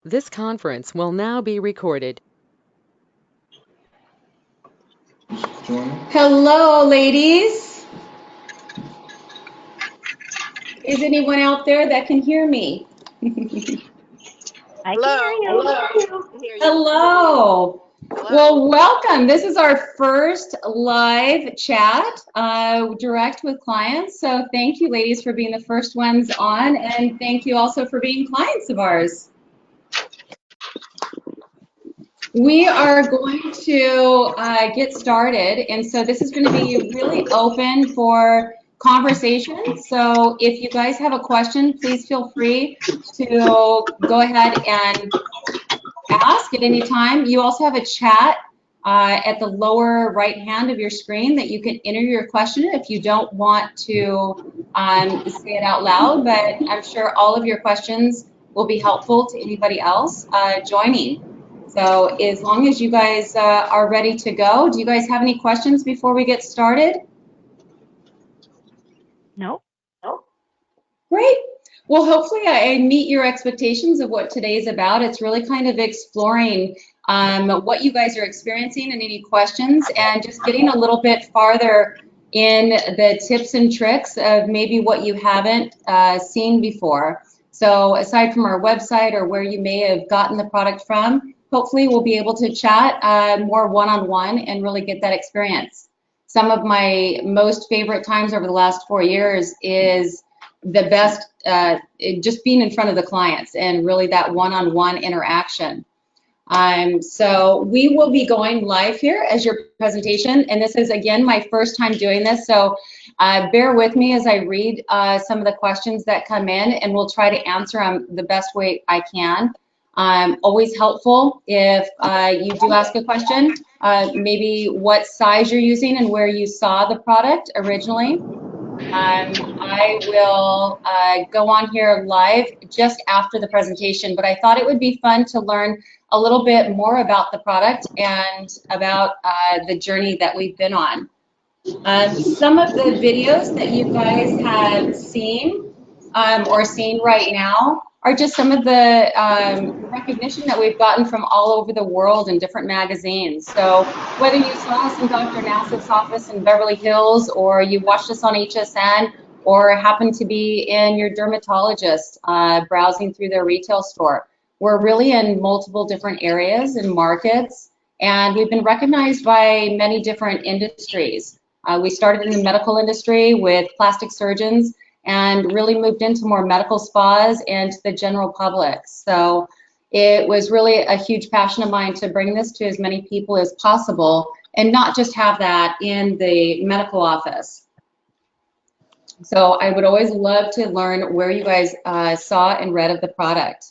This conference will now be recorded. Hello, ladies. Is anyone out there that can hear me? I can hear you. Hello. Well, welcome. This is our first live chat direct with clients. So thank you, ladies, for being the first ones on, and thank you also for being clients of ours. We are going to get started, and so this is going to be really open for conversation. So if you guys have a question, please feel free to go ahead and ask at any time. You also have a chat at the lower right hand of your screen that you can enter your question if you don't want to say it out loud, but I'm sure all of your questions will be helpful to anybody else joining. So as long as you guys are ready to go, do you guys have any questions before we get started? No. Great. Well, hopefully I meet your expectations of what today's about. It's really kind of exploring what you guys are experiencing and any questions, and just getting a little bit farther in the tips and tricks of maybe what you haven't seen before. So aside from our website or where you may have gotten the product from, hopefully we'll be able to chat more one-on-one and really get that experience. Some of my most favorite times over the last 4 years is the best just being in front of the clients and really that one-on-one interaction. So we will be going live here as your presentation, and this is again my first time doing this, so bear with me as I read some of the questions that come in, and we'll try to answer them the best way I can. Always helpful if you do ask a question, maybe what size you're using and where you saw the product originally. I will go on here live just after the presentation, but I thought it would be fun to learn a little bit more about the product and about the journey that we've been on. Some of the videos that you guys have seen or seen right now are just some of the recognition that we've gotten from all over the world in different magazines. So whether you saw us in Dr. Nassif's office in Beverly Hills, or you watched us on HSN, or happened to be in your dermatologist browsing through their retail store, we're really in multiple different areas and markets, and we've been recognized by many different industries. We started in the medical industry with plastic surgeons and really moved into more medical spas and to the general public. So it was really a huge passion of mine to bring this to as many people as possible and not just have that in the medical office. So I would always love to learn where you guys saw and read of the product.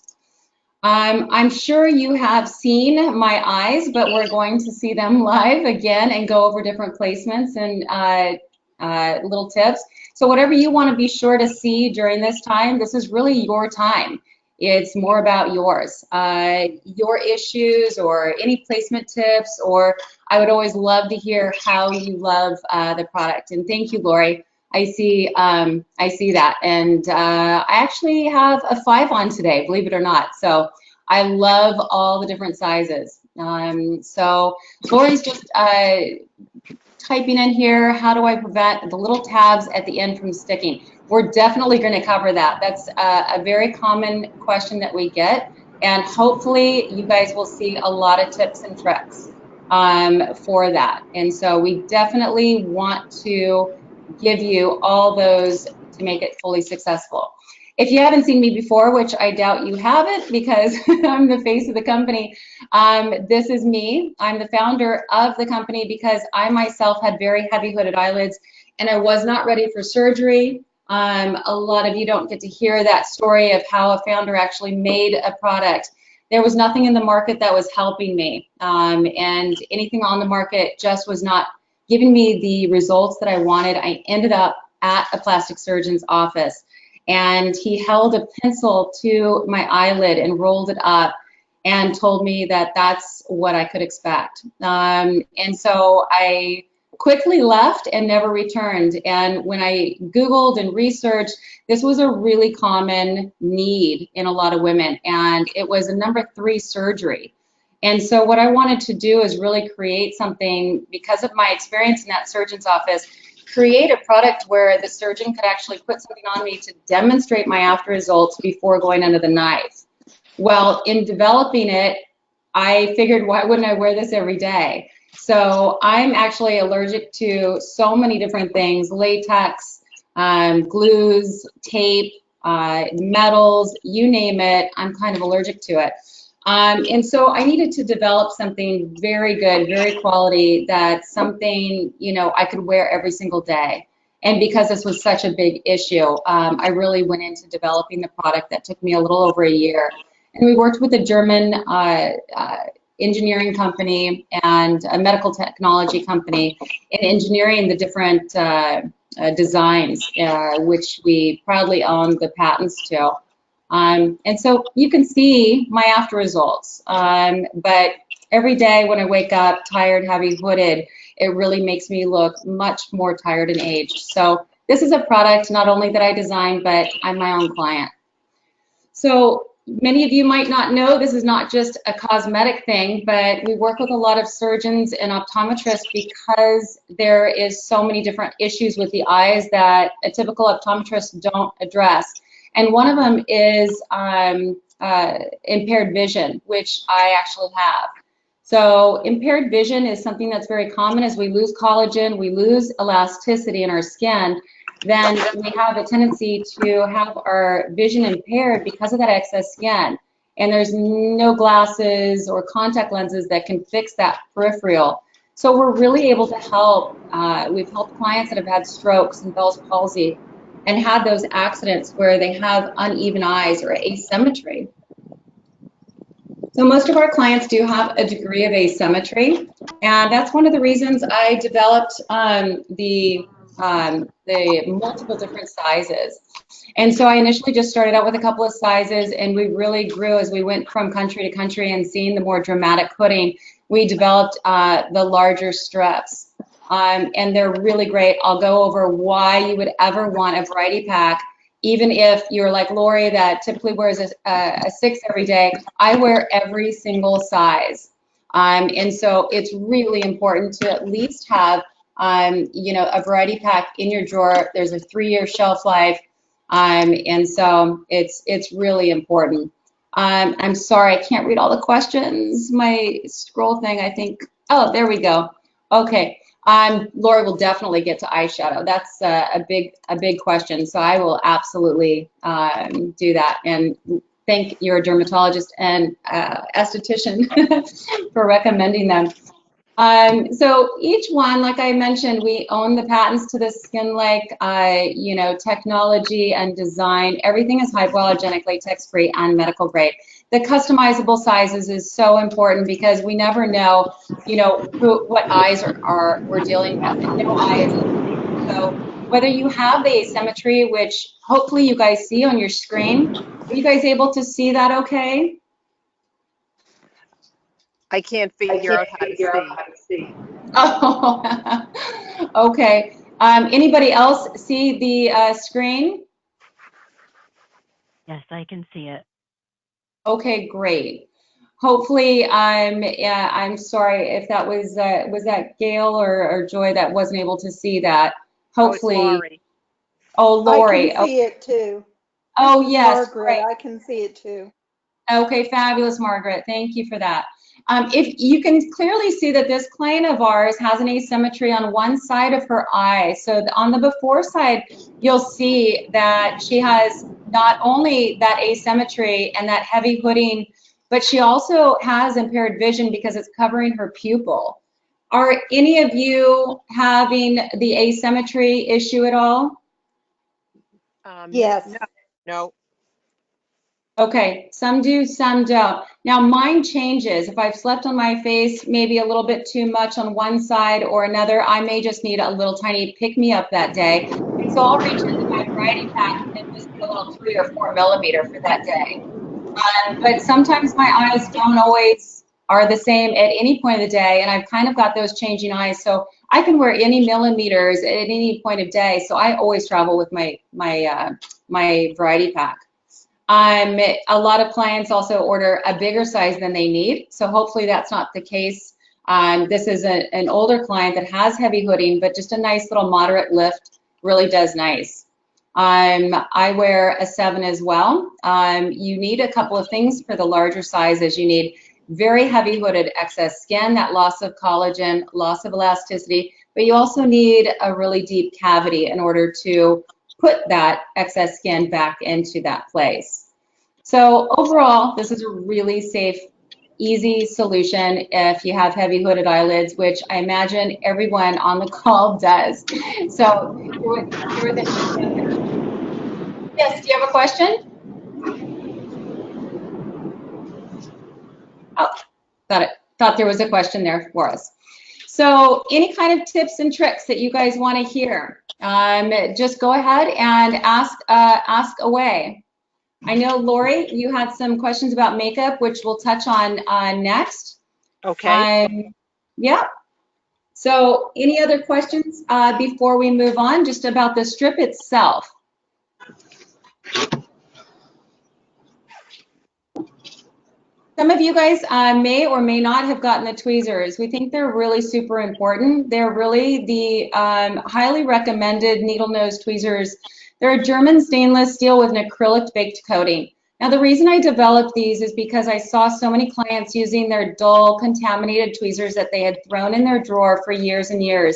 I'm sure you have seen my eyes, but we're going to see them live again and go over different placements and little tips. So whatever you want to be sure to see during this time, this is really your time. It's more about yours, your issues or any placement tips, or I would always love to hear how you love the product. And thank you, Lori. I see that, and I actually have a 5 on today, believe it or not. So I love all the different sizes. So Lori's just typing in here, how do I prevent the little tabs at the end from sticking? We're definitely going to cover that. That's a very common question that we get, and hopefully you guys will see a lot of tips and tricks for that. And so we definitely want to give you all those to make it fully successful. If you haven't seen me before, which I doubt you haven't because I'm the face of the company, this is me. I'm the founder of the company because I myself had very heavy hooded eyelids and I was not ready for surgery. A lot of you don't get to hear that story of how a founder actually made a product. There was nothing in the market that was helping me, and anything on the market just was not giving me the results that I wanted. I ended up at a plastic surgeon's office, and he held a pencil to my eyelid and rolled it up and told me that that's what I could expect. And so I quickly left and never returned. And when I Googled and researched, this was a really common need in a lot of women, and it was a #3 surgery. And so what I wanted to do is really create something, because of my experience in that surgeon's office, create a product where the surgeon could actually put something on me to demonstrate my after results before going under the knife. Well, in developing it, I figured, why wouldn't I wear this every day? So I'm actually allergic to so many different things: latex, glues, tape, metals, you name it, I'm kind of allergic to it. And so I needed to develop something very good, very quality, that's something, you know, I could wear every single day. And because this was such a big issue, I really went into developing the product. That took me a little over a year. And we worked with a German engineering company and a medical technology company in engineering the different designs, which we proudly own the patents to. And so you can see my after results. But every day when I wake up tired, heavy, hooded, it really makes me look much more tired and aged. So this is a product not only that I designed, but I'm my own client. So many of you might not know, this is not just a cosmetic thing, but we work with a lot of surgeons and optometrists because there is so many different issues with the eyes that a typical optometrist don't address. And one of them is impaired vision, which I actually have. So impaired vision is something that's very common. As we lose collagen, we lose elasticity in our skin, then we have a tendency to have our vision impaired because of that excess skin. And there's no glasses or contact lenses that can fix that peripheral. So we're really able to help. We've helped clients that have had strokes and Bell's palsy and had those accidents where they have uneven eyes or asymmetry. So most of our clients do have a degree of asymmetry, and that's one of the reasons I developed the multiple different sizes. And so I initially just started out with a couple of sizes, and we really grew as we went from country to country and seeing the more dramatic hooding. We developed the larger strips, and they're really great. I'll go over why you would ever want a variety pack. Even if you're like Lori that typically wears a 6 every day, I wear every single size. And so it's really important to at least have, you know, a variety pack in your drawer. There's a 3-year shelf life. And so it's really important. I'm sorry, I can't read all the questions. My scroll thing, I think, oh, there we go. Okay. Laura will definitely get to eyeshadow. That's a big question. So I will absolutely do that. And thank your dermatologist and esthetician for recommending them. So each one, like I mentioned, we own the patents to the skin-like, you know, technology and design. Everything is hypoallergenic, latex-free, and medical grade. The customizable sizes is so important because we never know, you know, what eyes we're dealing with. And no eye is the same. So whether you have the asymmetry, which hopefully you guys see on your screen, are you guys able to see that okay? I can't figure out how to see. Oh, okay. Anybody else see the screen? Yes, I can see it. Okay, great. Hopefully, I'm sorry if that was that Gail or Joy that wasn't able to see that. Hopefully. Oh, it's Lori. Oh, Lori. I can see it too. Oh, This is yes. Margaret. Great. I can see it too. Okay, fabulous, Margaret. Thank you for that. If you can clearly see that this client of ours has an asymmetry on one side of her eye. So on the before side, you'll see that she has not only that asymmetry and that heavy hooding, but she also has impaired vision because it's covering her pupil. Are any of you having the asymmetry issue at all? Yes. No. Okay, some do, some don't. Now mine changes. If I've slept on my face maybe a little bit too much on one side or another, I may just need a little tiny pick-me-up that day. And so I'll reach into my variety pack and just get a little 3 or 4 millimeter for that day. But sometimes my eyes don't always are the same at any point of the day, and I've kind of got those changing eyes. So I can wear any millimeters at any point of day, so I always travel with my variety pack. A lot of clients also order a bigger size than they need, so hopefully that's not the case. This is an older client that has heavy hooding, but just a nice little moderate lift really does nice. I wear a 7 as well. You need a couple of things for the larger sizes. You need very heavy hooded excess skin, that loss of collagen, loss of elasticity, but you also need a really deep cavity in order to put that excess skin back into that place. So overall, this is a really safe, easy solution if you have heavy hooded eyelids, which I imagine everyone on the call does. So yes, do you have a question? Oh, thought there was a question there for us. So any kind of tips and tricks that you guys want to hear, just go ahead and ask away. I know, Lori, you had some questions about makeup, which we'll touch on next. Okay. Yeah. So any other questions before we move on, just about the strip itself? Some of you guys may or may not have gotten the tweezers. We think they're really super important. They're really the highly recommended needle nose tweezers. They're a German stainless steel with an acrylic baked coating. Now, the reason I developed these is because I saw so many clients using their dull, contaminated tweezers that they had thrown in their drawer for years and years.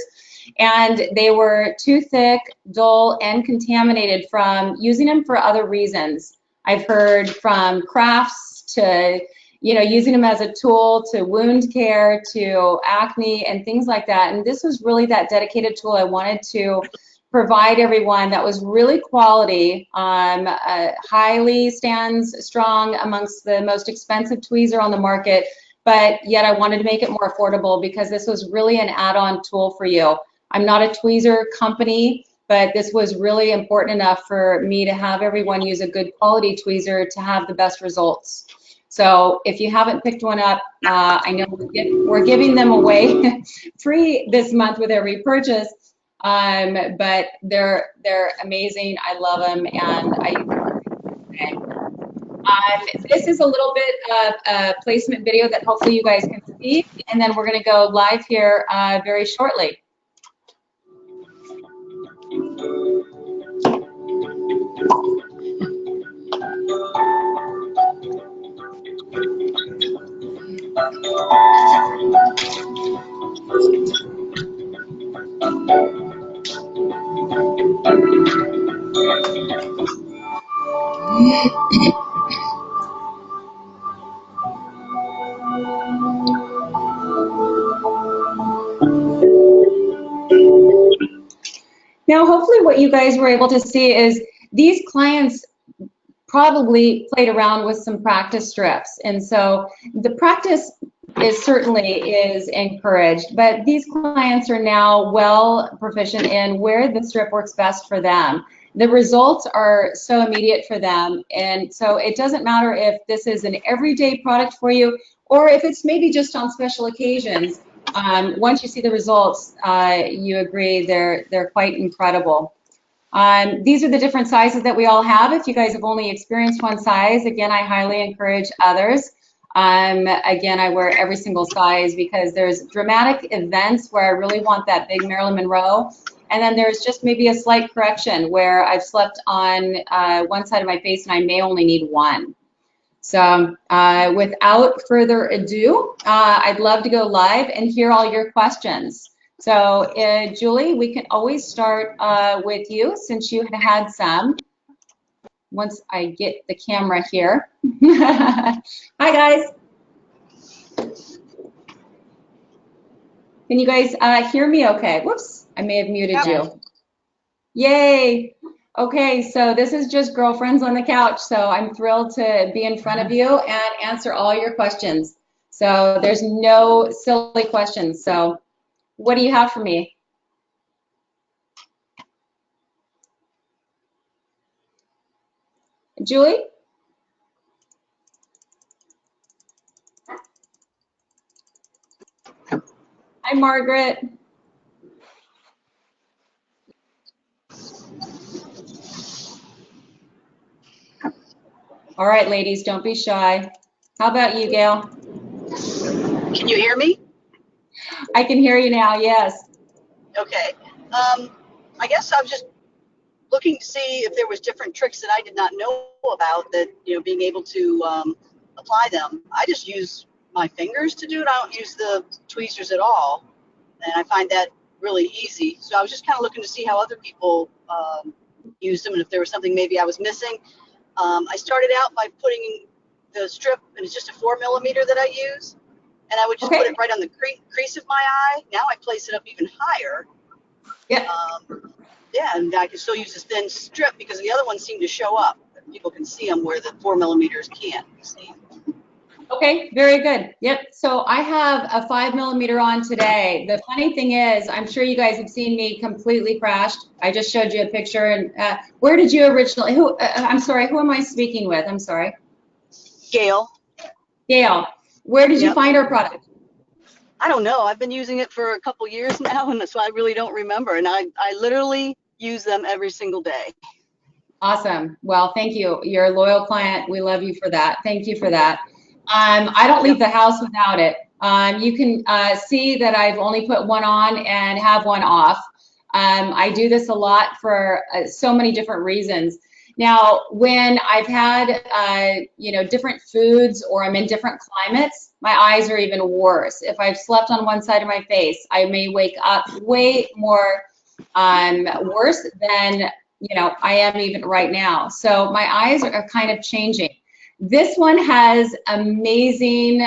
And they were too thick, dull, and contaminated from using them for other reasons. I've heard from crafts to using them as a tool to wound care, to acne and things like that. And this was really that dedicated tool I wanted to provide everyone that was really quality, highly stands strong amongst the most expensive tweezer on the market, but yet I wanted to make it more affordable because this was really an add-on tool for you. I'm not a tweezer company, but this was really important enough for me to have everyone use a good quality tweezer to have the best results. So if you haven't picked one up, I know we're giving them away free this month with every purchase, but they're amazing. I love them, and this is a little bit of a placement video that hopefully you guys can see, and then we're going to go live here very shortly. Now, hopefully what you guys were able to see is these clients probably played around with some practice strips. And so the practice is encouraged, but these clients are now well proficient in where the strip works best for them. The results are so immediate for them. And so it doesn't matter if this is an everyday product for you or if it's maybe just on special occasions. Once you see the results, you agree they're quite incredible. These are the different sizes that we all have. If you guys have only experienced one size, again, I highly encourage others. Again, I wear every single size because there's dramatic events where I really want that big Marilyn Monroe. And then there's just maybe a slight correction where I've slept on one side of my face and I may only need one. So without further ado, I'd love to go live and hear all your questions. So Julie, we can always start with you since you had some. Once I get the camera here. Hi guys. Can you guys hear me okay? Whoops, I may have muted you. Yay. Okay, so this is just girlfriends on the couch. So I'm thrilled to be in front of you and answer all your questions. So there's no silly questions. So what do you have for me? Julie? Hi, Margaret. All right, ladies, don't be shy. How about you, Gail? Can you hear me? I can hear you now, yes. Okay. I guess I was just looking to see if there was different tricks that I did not know about that, being able to apply them. I just use my fingers to do it. I don't use the tweezers at all. And I find that really easy. So I was just kind of looking to see how other people used them and if there was something maybe I was missing. I started out by putting the strip, and it's just a 4mm that I use. And I would just put it right on the crease of my eye. Now I place it up even higher. Yeah. Yeah, and I can still use this thin strip because the other ones seem to show up. People can see them where the 4mm can't see. Okay, very good. Yep. So I have a 5mm on today. The funny thing is, I'm sure you guys have seen me completely crashed. I just showed you a picture. And where did you originally? I'm sorry. Who am I speaking with? I'm sorry. Gail. Gail. Where did you find our product? I don't know. I've been using it for a couple years now, and so I really don't remember. And I literally use them every single day. Awesome. Well, thank you. You're a loyal client. We love you for that. Thank you for that. I don't leave the house without it. You can see that I've only put one on and have one off. I do this a lot for so many different reasons. Now, when I've had, different foods or I'm in different climates, my eyes are even worse. If I've slept on one side of my face, I may wake up way more worse than, I am even right now. So my eyes are kind of changing. This one has amazing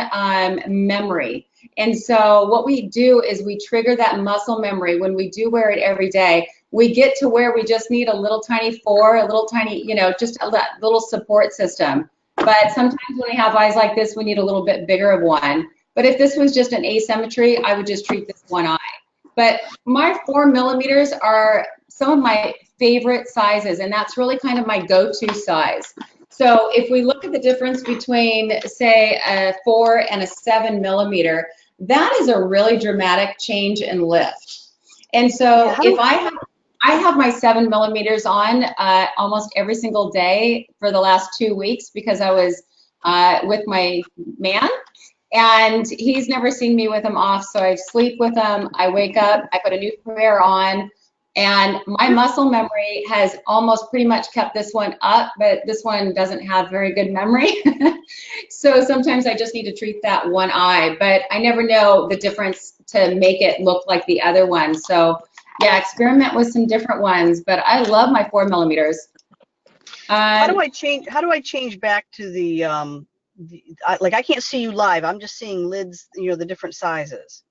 memory. And so what we do is we trigger that muscle memory when we do wear it every day. We get to where we just need a little tiny a little tiny, just a little support system. But sometimes when we have eyes like this, we need a little bit bigger of one. But if this was just an asymmetry, I would just treat this one eye. But my 4mm are some of my favorite sizes, and that's really kind of my go-to size. So if we look at the difference between, say, a 4 and a 7mm, that is a really dramatic change in lift. And so if I have my 7mm on almost every single day for the last 2 weeks because I was with my man, and he's never seen me with them off. So I sleep with them. I wake up, I put a new pair on, and my muscle memory has almost pretty much kept this one up, but this one doesn't have very good memory. So sometimes I just need to treat that one eye, but I never know the difference to make it look like the other one. So yeah, experiment with some different ones, but I love my 4mm. How do I change back to the I can't see you live. I'm just seeing lids, the different sizes.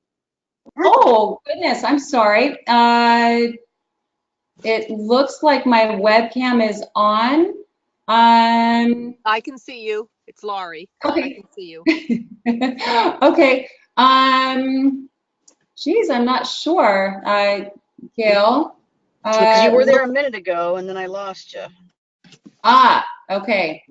Oh goodness, I'm sorry. It looks like my webcam is on. I can see you. It's Laurie. Okay. I can see you. Okay. Geez, I'm not sure. Gail. Because you were there a minute ago, and then I lost you. Okay.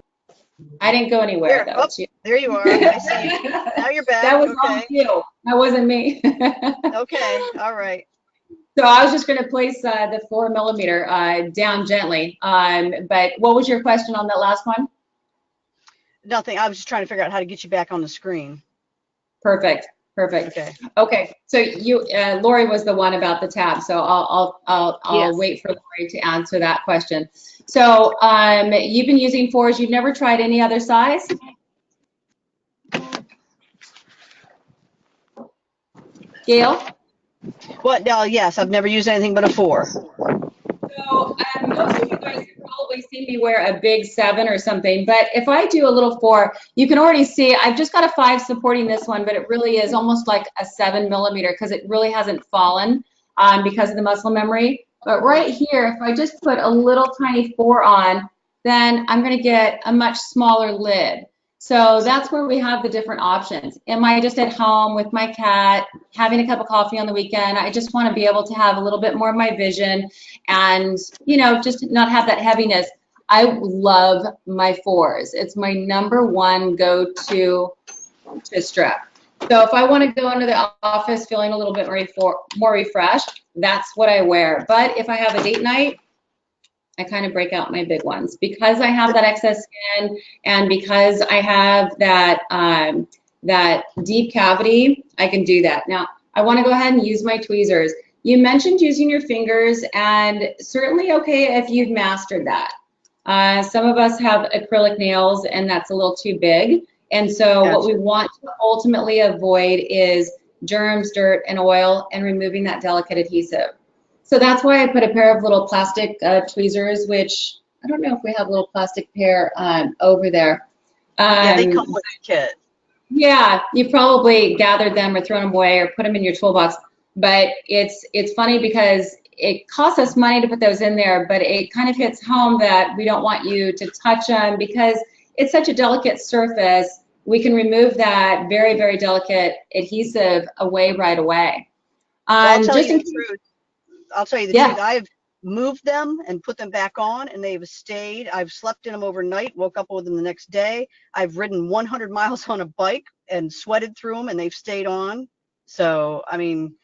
I didn't go anywhere though. Oh, there you are. I see you. Now you're back. That was okay. all you. That wasn't me. Okay. All right. So I was just going to place the 4mm down gently. But what was your question on that last one? Nothing. I was just trying to figure out how to get you back on the screen. Perfect. Okay. So you, Lori was the one about the tab. So I'll Yes. wait for Lori to answer that question. So you've been using 4s. You've never tried any other size? Gail? What? Yes, I've never used anything but a 4. So most of you guys have probably seen me wear a big 7 or something, but if I do a little 4, you can already see I've just got a 5 supporting this one, but it really is almost like a 7mm because it really hasn't fallen because of the muscle memory. But right here, if I just put a little tiny 4 on, then I'm going to get a much smaller lid. So that's where we have the different options. Am I just at home with my cat, having a cup of coffee on the weekend? I just want to be able to have a little bit more of my vision and, just not have that heaviness. I love my 4s. It's my #1 go-to to strip. So if I want to go into the office feeling a little bit more refreshed, that's what I wear. But if I have a date night, I kind of break out my big ones. Because I have that excess skin and because I have that, that deep cavity, I can do that. Now, I want to go ahead and use my tweezers. You mentioned using your fingers, and certainly okay if you've mastered that. Some of us have acrylic nails, and that's a little too big. And so what we want to ultimately avoid is germs, dirt, and oil, and removing that delicate adhesive. So that's why I put a pair of little plastic tweezers, which I don't know if we have a little plastic pair over there. Yeah, they come with the kit. Yeah, you probably gathered them or thrown them away or put them in your toolbox. But it's funny because it costs us money to put those in there, but it kind of hits home that we don't want you to touch them because it's such a delicate surface. We can remove that very, very delicate adhesive away right away. Well, I'll tell Just you in the case, truth. I'll tell you the yeah. truth. I've moved them and put them back on, and they've stayed. I've slept in them overnight, woke up with them the next day. I've ridden 100 miles on a bike and sweated through them, and they've stayed on. So, I mean,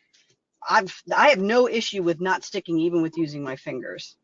I have no issue with not sticking, even with using my fingers.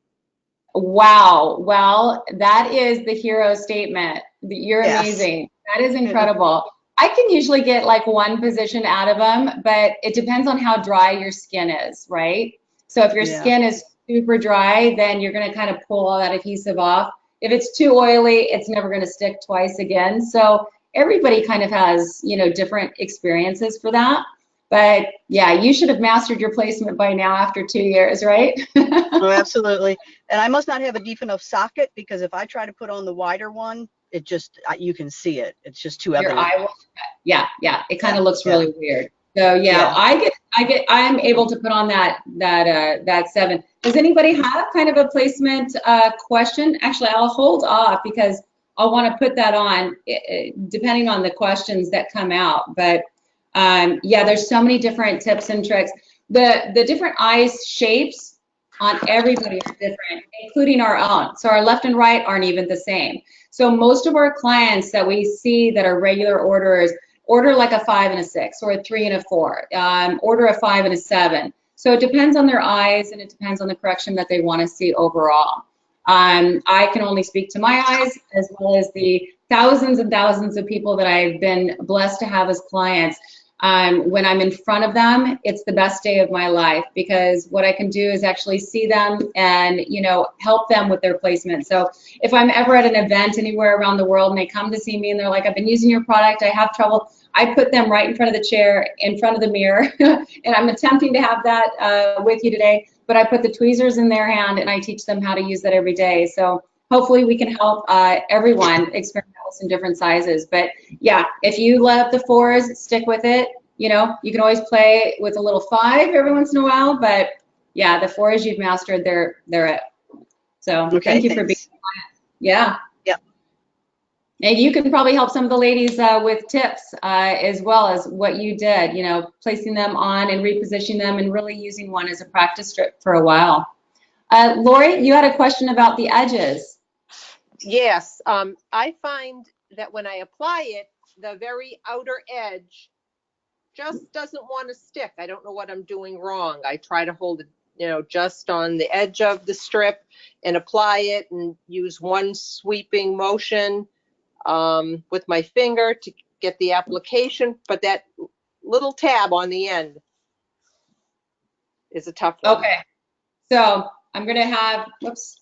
Wow. Well, that is the hero statement. You're Yes. amazing. That is incredible. I can usually get like one position out of them, but it depends on how dry your skin is, right? So if your skin is super dry, then you're going to kind of pull all that adhesive off. If it's too oily, it's never going to stick twice again. So everybody kind of has, you know, different experiences for that. But yeah, you should have mastered your placement by now after 2 years, right? Oh, absolutely. And I must not have a deep enough socket because if I try to put on the wider one, it just, you can see it. It's just too evident. Your eye will, yeah, it kind of looks really weird. So yeah, I'm able to put on that 7. Does anybody have kind of a placement question? Actually, I'll hold off because I'll want to put that on depending on the questions that come out. But yeah, there's so many different tips and tricks. The different eyes shapes on everybody are different, including our own. So our left and right aren't even the same. So most of our clients that we see that are regular orders order like a 5 and a 6 or a 3 and a 4, order a 5 and a 7. So it depends on their eyes and it depends on the correction that they want to see overall. I can only speak to my eyes as well as the thousands and thousands of people that I've been blessed to have as clients. When I'm in front of them, it's the best day of my life because what I can do is actually see them and, you know, help them with their placement. So if I'm ever at an event anywhere around the world and they come to see me and they're like, I've been using your product, I have trouble, I put them right in front of the chair, in front of the mirror, and I'm attempting to have that with you today, but I put the tweezers in their hand and I teach them how to use that every day. So hopefully we can help everyone experiment with some different sizes. But yeah, if you love the 4s, stick with it. You know, you can always play with a little 5 every once in a while, but yeah, the 4s you've mastered, they're it. So Okay, thank you for being on. Yeah. Yep. And you can probably help some of the ladies with tips as well as what you did, you know, placing them on and repositioning them and really using one as a practice strip for a while. Lori, you had a question about the edges. Yes, I find that when I apply it, the very outer edge just doesn't want to stick. I don't know what I'm doing wrong. I try to hold it, you know, just on the edge of the strip and apply it and use one sweeping motion with my finger to get the application, but that little tab on the end is a tough one. Okay, so I'm gonna have, whoops,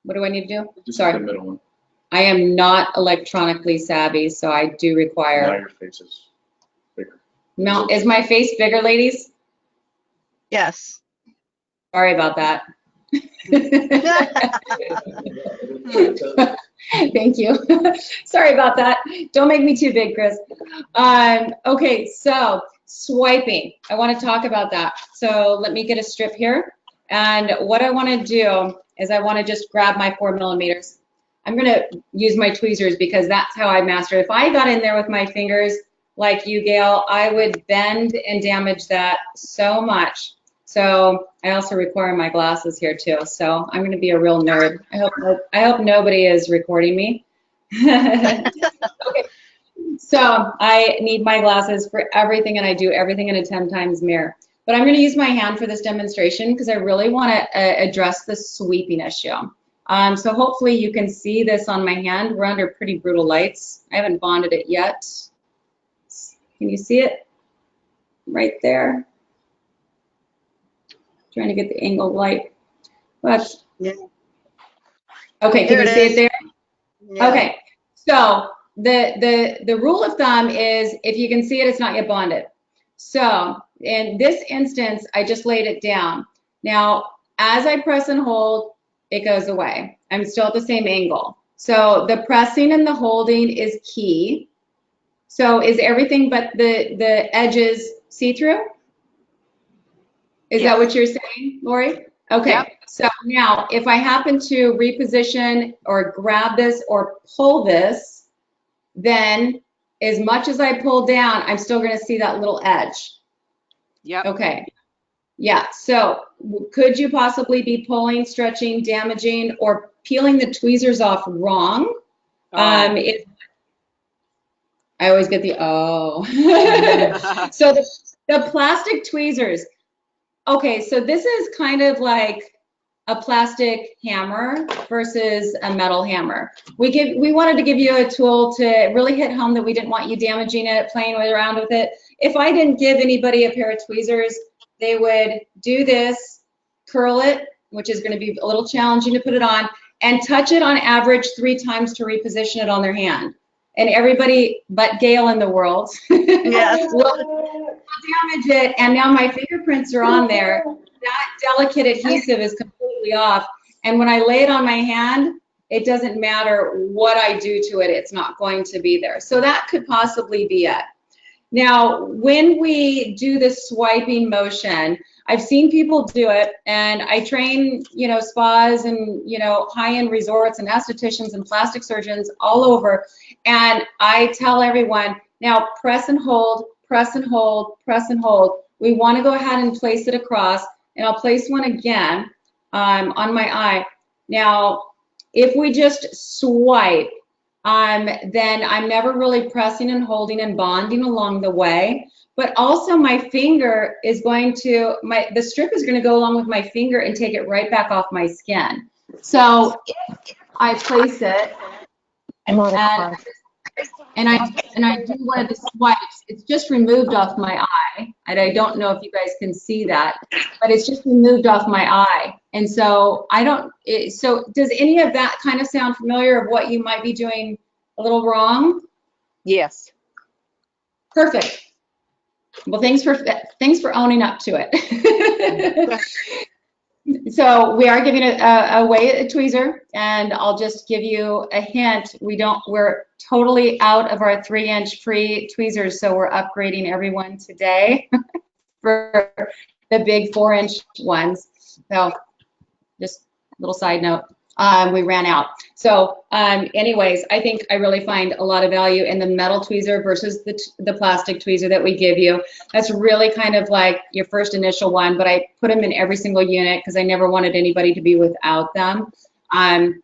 what do I need to do? Just Sorry. the middle one. I am not electronically savvy, so I do Now require. your face is bigger. No, is my face bigger, ladies? Yes. Sorry about that. Thank you. Sorry about that. Don't make me too big, Chris. Okay, so swiping. I want to talk about that. So let me get a strip here. And what I want to do is I want to just grab my 4 millimeters. I'm going to use my tweezers because that's how I master it. If I got in there with my fingers like you, Gail, I would bend and damage that so much. So I also require my glasses here too. So I'm going to be a real nerd. I hope nobody is recording me. Okay. So I need my glasses for everything, and I do everything in a 10 times mirror. But I'm going to use my hand for this demonstration because I really want to address the sweeping issue. So hopefully you can see this on my hand. We're under pretty brutal lights. I haven't bonded it yet. Can you see it? Right there. Trying to get the angled light. But, Yeah. okay, can There you it see it is. there? Yeah. Okay, so the rule of thumb is if you can see it, it's not yet bonded. So in this instance, I just laid it down. Now, as I press and hold, it goes away. I'm still at the same angle. So the pressing and the holding is key. So is everything but the edges see-through? Is that Yes. what you're saying, Lori? Okay, Yep. so now if I happen to reposition or grab this or pull this, then as much as I pull down, I'm still going to see that little edge. Yep. Okay, yeah, so could you possibly be pulling, stretching, damaging, or peeling the tweezers off wrong? Oh. If I always get the oh. So the plastic tweezers. Okay, so this is kind of like a plastic hammer versus a metal hammer. We wanted to give you a tool to really hit home that we didn't want you damaging it, playing around with it. If I didn't give anybody a pair of tweezers, they would do this, curl it, which is going to be a little challenging to put it on, and touch it on average 3 times to reposition it on their hand. And everybody but Gail in the world Yes. will damage it, and now my fingerprints are on there. That delicate adhesive is completely off, and when I lay it on my hand, it doesn't matter what I do to it, it's not going to be there. So that could possibly be it. Now, when we do the swiping motion, I've seen people do it, and I train, spas and, high-end resorts and estheticians and plastic surgeons all over, and I tell everyone, now press and hold, press and hold, press and hold. We want to go ahead and place it across, and I'll place one again on my eye. Now, if we just swipe, then I'm never really pressing and holding and bonding along the way. But also my finger is going to, the strip is going to go along with my finger and take it right back off my skin. So if I place it and I do one of the swipes, it's just removed off my eye. And I don't know if you guys can see that, but it's just removed off my eye. And so so does any of that kind of sound familiar of what you might be doing a little wrong? Yes. Perfect. Well, thanks for owning up to it. So we are giving away a tweezer, and I'll just give you a hint. We're totally out of our 3-inch free tweezers, so we're upgrading everyone today for the big 4-inch ones. So just a little side note. We ran out. So anyways, I think I really find a lot of value in the metal tweezer versus the plastic tweezer that we give you. That's really kind of like your first initial one, but I put them in every single unit because I never wanted anybody to be without them.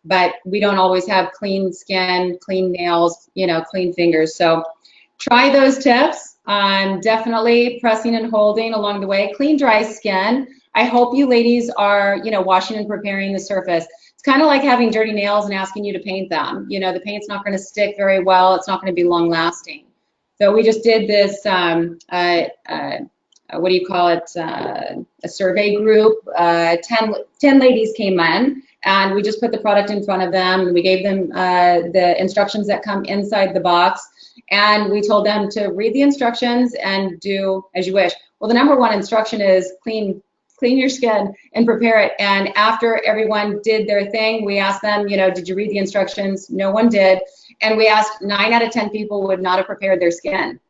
But we don't always have clean skin, clean nails, clean fingers. So try those tips. Definitely pressing and holding along the way. Clean, dry skin. I hope you ladies are, washing and preparing the surface. It's kind of like having dirty nails and asking you to paint them. The paint's not going to stick very well. It's not going to be long lasting. So we just did this, what do you call it, a survey group. 10 ladies came in, and we just put the product in front of them, and we gave them the instructions that come inside the box, and we told them to read the instructions and do as you wish. Well, the number one instruction is clean your skin and prepare it. And after everyone did their thing, we asked them, did you read the instructions? No one did. And we asked 9 out of 10 people would not have prepared their skin.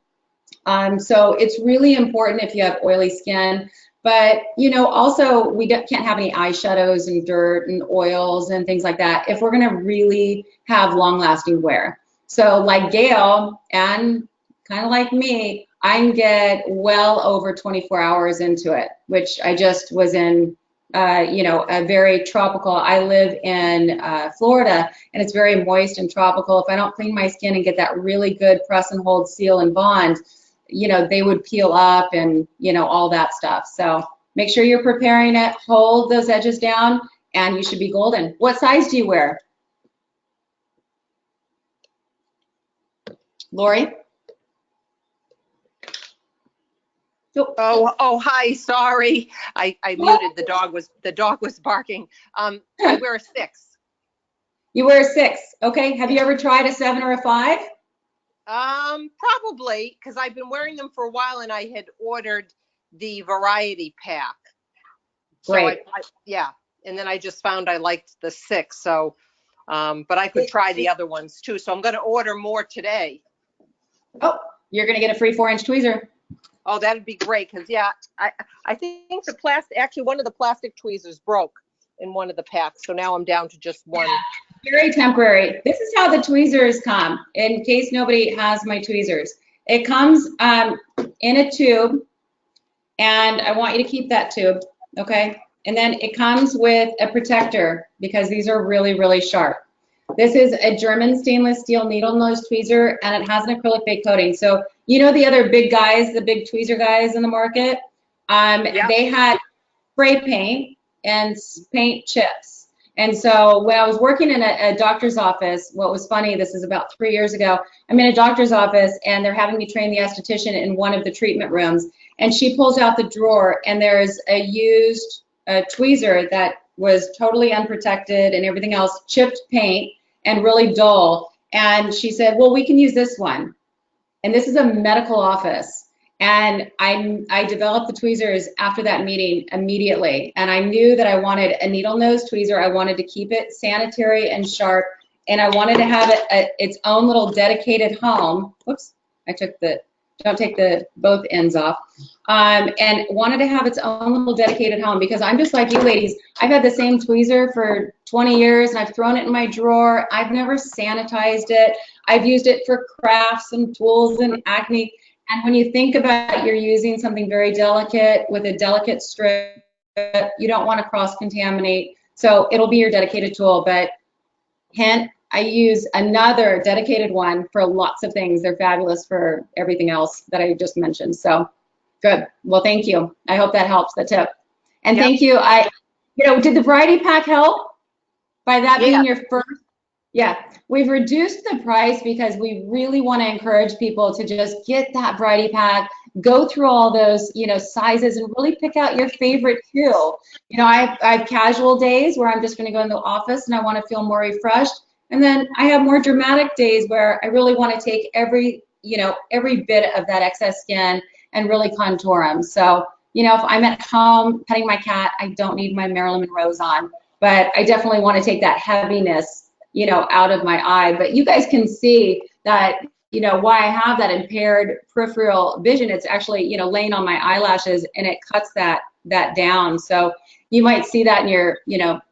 So it's really important if you have oily skin. But, also we can't have any eyeshadows and dirt and oils and things like that if we're going to really have long-lasting wear. So like Gail and kind of like me, I can get well over 24 hours into it, which I just was in, a very tropical. I live in Florida, and it's very moist and tropical. If I don't clean my skin and get that really good press and hold, seal and bond, they would peel up and, all that stuff. So make sure you're preparing it, hold those edges down, and you should be golden. What size do you wear? Lori? Oh, hi. Sorry, I muted. The dog was barking. I wear a 6. You wear a 6. Okay. Have you ever tried a 7 or a 5? Probably because I've been wearing them for a while, and I had ordered the variety pack. Great. So yeah, and then I just found I liked the 6. So, but I could try the other ones too. So I'm going to order more today. Oh, you're going to get a free 4-inch tweezer. Oh, that'd be great because yeah, I think the plastic, actually one of the plastic tweezers broke in one of the packs, so now I'm down to just one. Very temporary. This is how the tweezers come, in case nobody has my tweezers. It comes in a tube, and I want you to keep that tube, okay? And then it comes with a protector because these are really, really sharp. This is a German stainless steel needle nose tweezer, and it has an acrylic base coating. So you know the other big guys, the big tweezer guys in the market? Yep. They had spray paint and paint chips. And so when I was working in a doctor's office, what was funny, this is about 3 years ago, I'm in a doctor's office and they're having me train the esthetician in one of the treatment rooms. And she pulls out the drawer and there's a used tweezer that was totally unprotected and everything else, chipped paint and really dull. And she said, well, we can use this one. And this is a medical office. And I developed the tweezers after that meeting immediately. And I knew that I wanted a needle nose tweezer. I wanted to keep it sanitary and sharp. And I wanted to have it its own little dedicated home. Whoops, I took don't take both ends off. And wanted to have its own little dedicated home because I'm just like you ladies. I've had the same tweezer for 20 years and I've thrown it in my drawer. I've never sanitized it. I've used it for crafts and tools and acne. And when you think about you're using something very delicate with a delicate strip, you don't want to cross-contaminate. So it'll be your dedicated tool. But hint, I use another dedicated one for lots of things. They're fabulous for everything else that I just mentioned. So good. Well, thank you. I hope that helps, the tip. And Yep. thank you. Did the variety pack help by that being your first? Yeah, we've reduced the price because we really want to encourage people to just get that variety pack, go through all those, sizes and really pick out your favorite two. I have casual days where I'm just going to go in the office and I want to feel more refreshed. And then I have more dramatic days where I really want to take every bit of that excess skin and really contour them. So, if I'm at home petting my cat, I don't need my Marilyn Monroe's on, but I definitely want to take that heaviness out of my eye. But you guys can see that, why I have that impaired peripheral vision. It's actually, laying on my eyelashes and it cuts that down. So you might see that in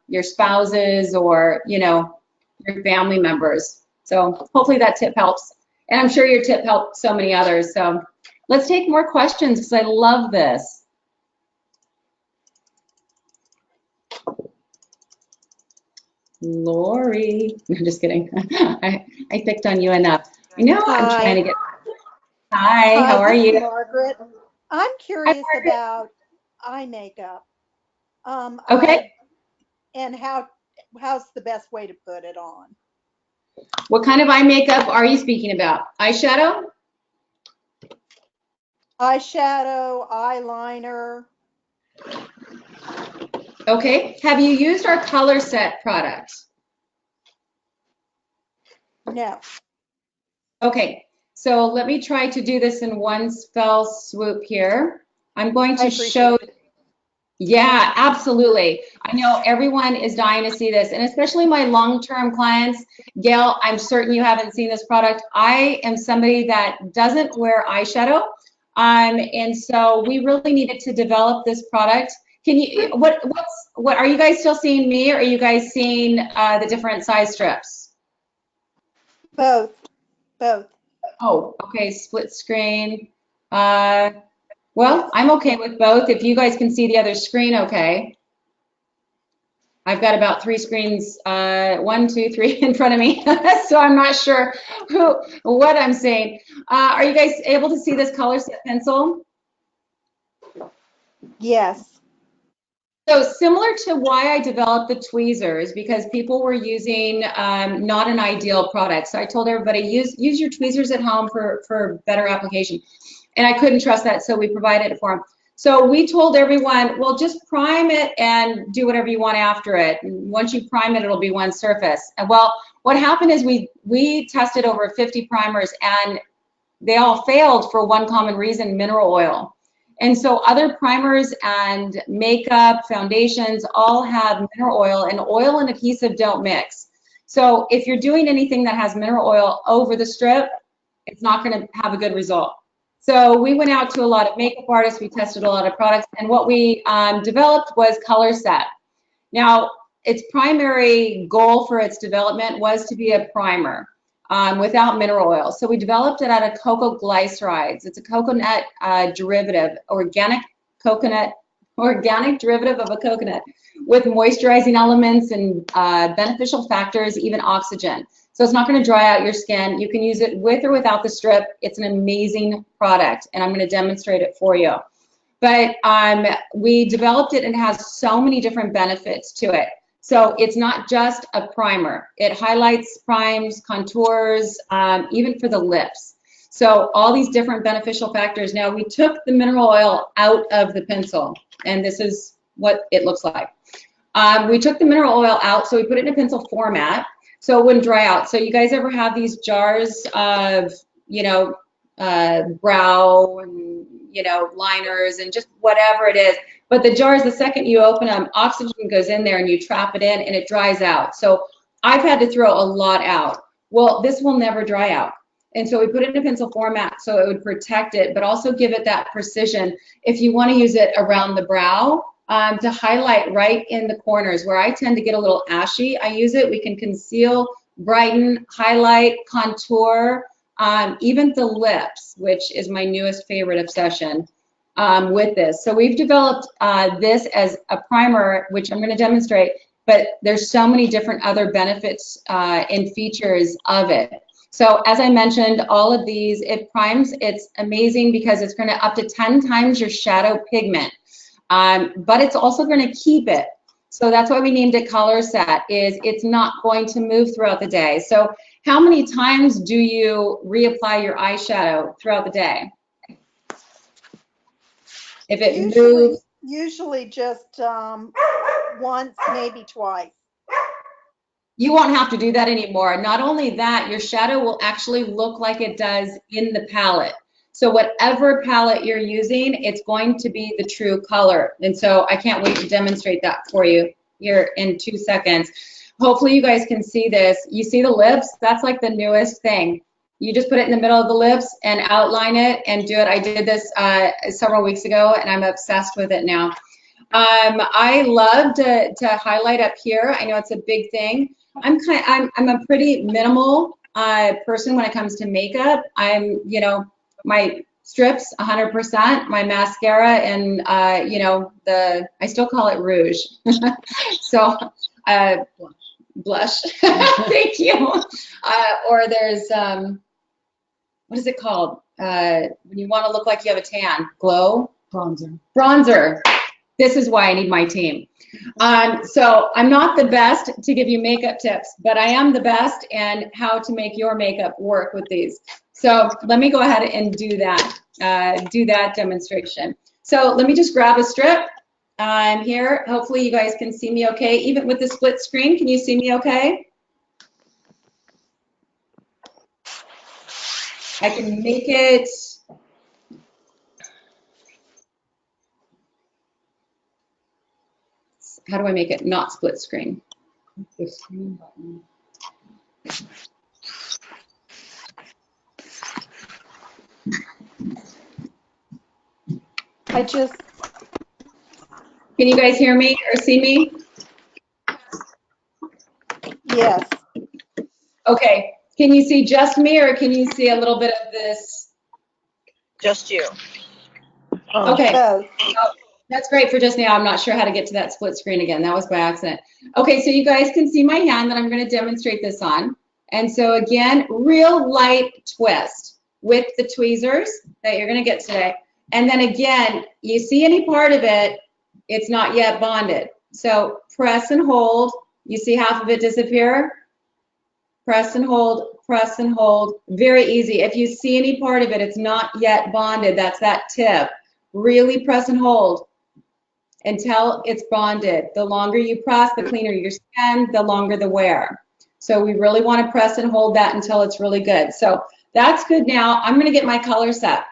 your spouses or, your family members. So hopefully that tip helps. And I'm sure your tip helped so many others. So let's take more questions because I love this. Lori, I'm just kidding. I picked on you enough. I know I'm trying to get. Hi, how are this is you? Margaret. I'm curious Margaret. about eye makeup. Okay. And how's the best way to put it on? What kind of eye makeup are you speaking about? Eyeshadow? Eyeshadow, eyeliner. Okay. Have you used our color set product? No. Okay. So let me try to do this in one fell swoop here. I'm going to show. Yeah, absolutely. I know everyone is dying to see this, and especially my long-term clients. Gail, I'm certain you haven't seen this product. I am somebody that doesn't wear eyeshadow, and so we really needed to develop this product. Can you? What are you guys still seeing me, or are you guys seeing the different size strips? Both. Oh, okay. Split screen. Well, I'm okay with both. If you guys can see the other screen, okay. I've got about 3 screens, 1, 2, 3 in front of me, so I'm not sure what I'm saying. Are you guys able to see this color set pencil? Yes. So similar to why I developed the tweezers, because people were using not an ideal product. So I told everybody, use your tweezers at home for better application. And I couldn't trust that, so we provided it for them. So we told everyone, well, just prime it and do whatever you want after it. And once you prime it, it'll be one surface. And well, what happened is we tested over 50 primers, and they all failed for one common reason: mineral oil. And so other primers and makeup, foundations all have mineral oil, and oil and adhesive don't mix. So if you're doing anything that has mineral oil over the strip, it's not going to have a good result. So we went out to a lot of makeup artists, we tested a lot of products, and what we developed was Color Set. Now, its primary goal for its development was to be a primer without mineral oil. So we developed it out of cocoa glycerides. It's a coconut derivative, organic derivative of a coconut with moisturizing elements and beneficial factors, even oxygen. So it's not going to dry out your skin. You can use it with or without the strip. It's an amazing product, and I'm going to demonstrate it for you. But we developed it, and it has so many different benefits to it. So it's not just a primer. It highlights, primes, contours, even for the lips. So all these different beneficial factors. Now, we took the mineral oil out of the pencil, and this is what it looks like. We took the mineral oil out, so we put it in a pencil format so it wouldn't dry out. So you guys ever have these jars of, you know, brow and, you know, liners and just whatever it is? But the jars, the second you open them, oxygen goes in there and you trap it in and it dries out. So I've had to throw a lot out. Well, this will never dry out. And so we put it in a pencil format so it would protect it, but also give it that precision. If you want to use it around the brow, to highlight right in the corners where I tend to get a little ashy, I use it. We can conceal, brighten, highlight, contour, even the lips, which is my newest favorite obsession with this. So we've developed this as a primer, which I'm going to demonstrate, but there's so many different other benefits and features of it. So as I mentioned, all of these, it primes. It's amazing because it's going to up to 10 times your shadow pigment, but it's also going to keep it. So that's why we named it Color Set, is it's not going to move throughout the day. So how many times do you reapply your eyeshadow throughout the day? If it moves, Usually just once, maybe twice. you won't have to do that anymore. Not only that, your shadow will actually look like it does in the palette. So whatever palette you're using, it's going to be the true color. And so I can't wait to demonstrate that for you here in 2 seconds. Hopefully you guys can see this. You see the lips? That's like the newest thing. You just put it in the middle of the lips and outline it and do it. I did this several weeks ago, and I'm obsessed with it now. I love to highlight up here. I know it's a big thing. I'm a pretty minimal person when it comes to makeup. I'm, you know, my strips 100%, my mascara, and you know, I still call it rouge. So blush. Thank you. Or there's what is it called when you want to look like you have a tan? Glow? Bronzer. This is why I need my team. So I'm not the best to give you makeup tips, but I am the best in how to make your makeup work with these. So let me go ahead and do that demonstration. So let me just grab a strip. I'm here. Hopefully you guys can see me okay. Even with the split screen, can you see me okay? I can make it. How do I make it not split screen? The screen button. Can you guys hear me or see me? Yes. Okay. Can you see just me, or can you see a little bit of this? Just you. Okay. Both. Oh, that's great for just now. I'm not sure how to get to that split screen again. That was by accident. Okay, so you guys can see my hand that I'm going to demonstrate this on. And so again, real light twist with the tweezers that you're going to get today. And then again, you see any part of it, It's not yet bonded. So press and hold. You see half of it disappear? Press and hold, press and hold. Very easy. If you see any part of it, it's not yet bonded. That's that tip. Really press and hold until it's bonded. The longer you press, the cleaner your skin, the longer the wear. So we really want to press and hold that until it's really good. So that's good. Now I'm going to get my color set.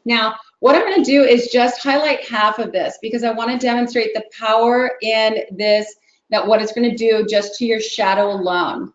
Now, what I'm going to do is just highlight half of this because I want to demonstrate the power in this, that what it's going to do just to your shadow alone.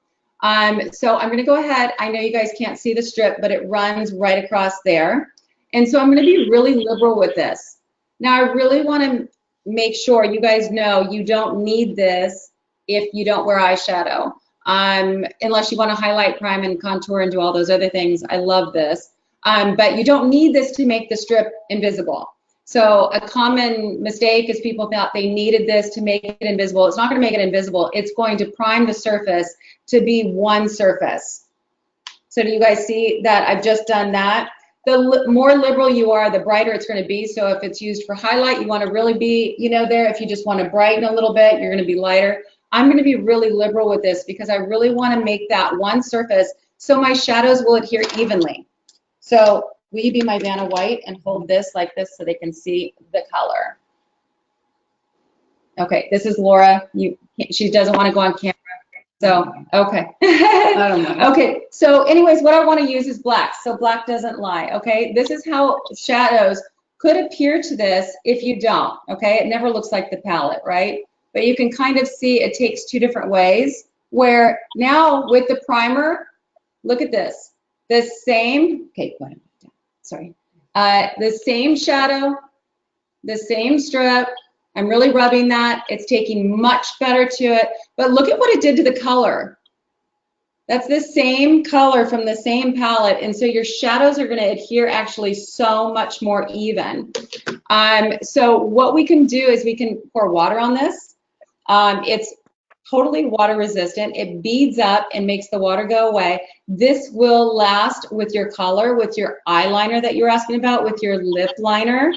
So I'm going to go ahead. I know you guys can't see the strip, but it runs right across there. And so I'm going to be really liberal with this. Now, I really want to make sure you guys know you don't need this if you don't wear eyeshadow. Unless you want to highlight, prime, and contour and do all those other things. I love this. But you don't need this to make the strip invisible. So a common mistake is people thought they needed this to make it invisible. It's not going to make it invisible. It's going to prime the surface to be one surface. So do you guys see that I've just done that? The more liberal you are, the brighter it's going to be. So if it's used for highlight, you want to really be, there. If you just want to brighten a little bit, you're going to be lighter. I'm going to be really liberal with this because I really want to make that one surface so my shadows will adhere evenly. So will you be my Vanna White and hold this like this so they can see the color? Okay, this is Laura. She doesn't want to go on camera. So, okay. I don't know. Okay, so anyways, what I want to use is black, so black doesn't lie, okay? This is how shadows could appear to this if you don't, okay? It never looks like the palette, right? But you can kind of see it takes two different ways, where now with the primer, look at this. The same, okay, sorry. The same shadow, the same strip. I'm really rubbing that. It's taking much better to it. But look at what it did to the color. That's the same color from the same palette. And so your shadows are going to adhere actually so much more even. So what we can do is we can pour water on this. It's totally water resistant. It beads up and makes the water go away. This will last with your color, with your eyeliner that you were asking about, with your lip liner.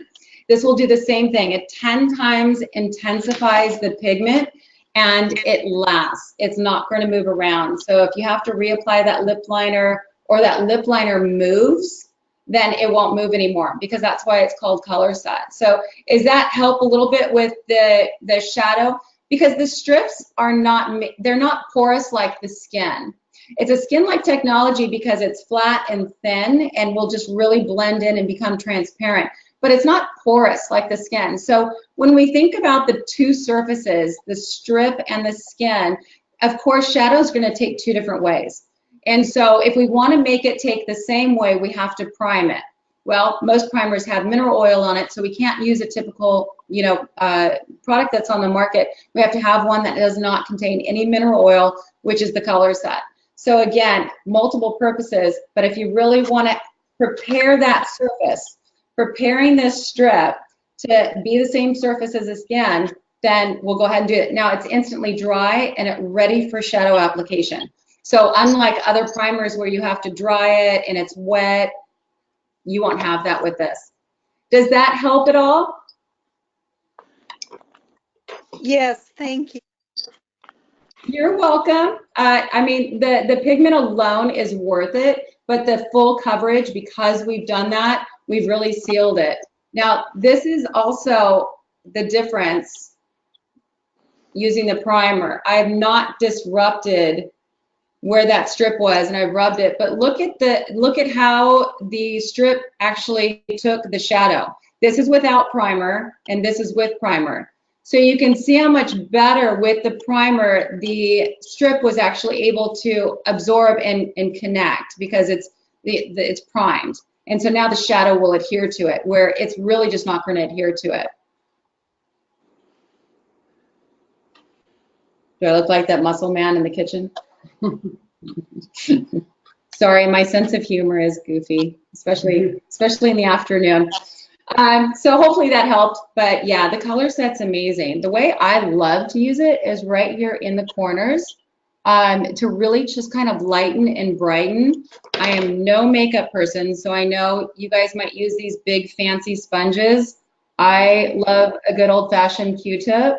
This will do the same thing. It 10 times intensifies the pigment and it lasts. It's not going to move around. So if you have to reapply that lip liner or that lip liner moves, then it won't move anymore because that's why it's called color set. So does that help a little bit with the shadow? Because the strips are they're not porous like the skin. It's a skin-like technology because it's flat and thin and will just really blend in and become transparent. But it's not porous like the skin. So when we think about the two surfaces, the strip and the skin, of course, shadow is going to take two different ways. And so if we want to make it take the same way, we have to prime it. Well, most primers have mineral oil on it, so we can't use a typical, product that's on the market. We have to have one that does not contain any mineral oil, which is the color set. So again, multiple purposes, but if you really want to prepare that surface, preparing this strip to be the same surface as the skin, then we'll go ahead and do it. Now it's instantly dry and it's ready for shadow application. So unlike other primers where you have to dry it and it's wet, you won't have that with this. Does that help at all? Yes, thank you. You're welcome. I mean, the pigment alone is worth it, but the full coverage, because we've done that, we've really sealed it. Now, this is also the difference using the primer. I have not disrupted where that strip was and I've rubbed it, but look at how the strip actually took the shadow. This is without primer and this is with primer. So you can see how much better with the primer the strip was actually able to absorb and connect because it's primed. And so now the shadow will adhere to it, where it's really just not going to adhere to it. Do I look like that muscle man in the kitchen? Sorry, my sense of humor is goofy, especially in the afternoon. So hopefully that helped, but yeah, the color set's amazing. The way I love to use it is right here in the corners to really just kind of lighten and brighten. I am no makeup person, so I know you guys might use these big fancy sponges. I love a good old-fashioned Q-tip.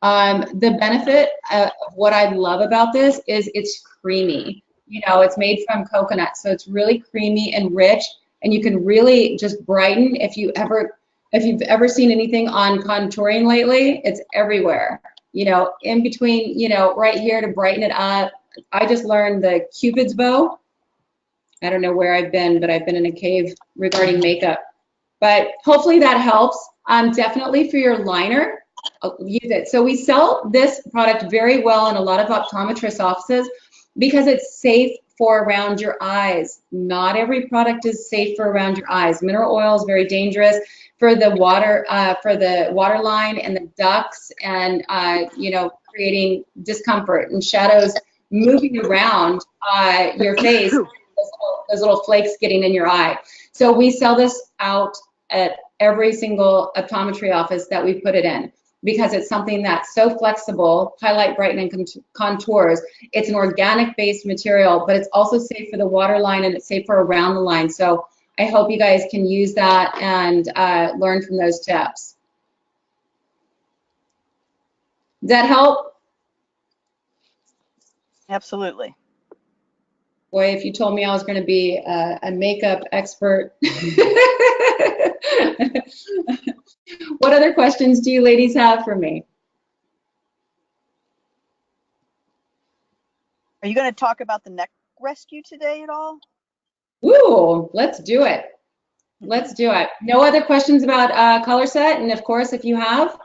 The benefit of what I love about this is it's creamy. You know, it's made from coconut, so it's really creamy and rich, and you can really just brighten. If you've ever seen anything on contouring lately, it's everywhere. You know, in between, you know, right here to brighten it up. I just learned the Cupid's bow. I don't know where I've been, but I've been in a cave regarding makeup. But hopefully that helps. Definitely for your liner, use it. So we sell this product very well in a lot of optometrist offices because it's safe for around your eyes. Not every product is safe for around your eyes. Mineral oil is very dangerous for the water line and the ducts, and you know, creating discomfort and shadows moving around your face. Those little flakes getting in your eye. So we sell this out at every single optometry office that we put it in because it's something that's so flexible, highlight, brighten, and contours. It's an organic-based material, but it's also safe for the water line and it's safe for around the line. So I hope you guys can use that and learn from those tips. Does that help? Absolutely. Boy, if you told me I was going to be a makeup expert. What other questions do you ladies have for me? Are you going to talk about the neck rescue today at all? Ooh, let's do it. Let's do it. No other questions about color set? And of course, if you have,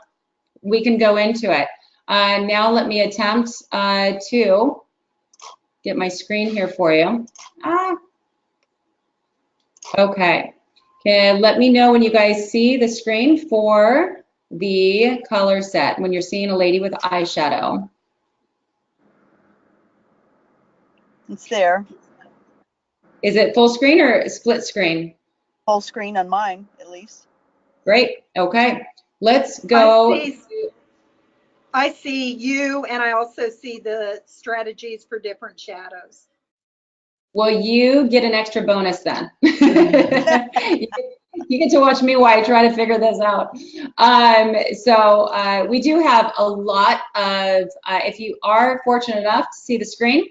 we can go into it. Now let me attempt to get my screen here for you. Okay. Let me know when you guys see the screen for the color set, when you're seeing a lady with eyeshadow. It's there. Is it full screen or split screen? Full screen on mine, at least. Great. Okay. Let's go. I see you, and I also see the strategies for different shadows. Well, you get an extra bonus then. You get to watch me while I try to figure this out. So we do have a lot of, if you are fortunate enough to see the screen,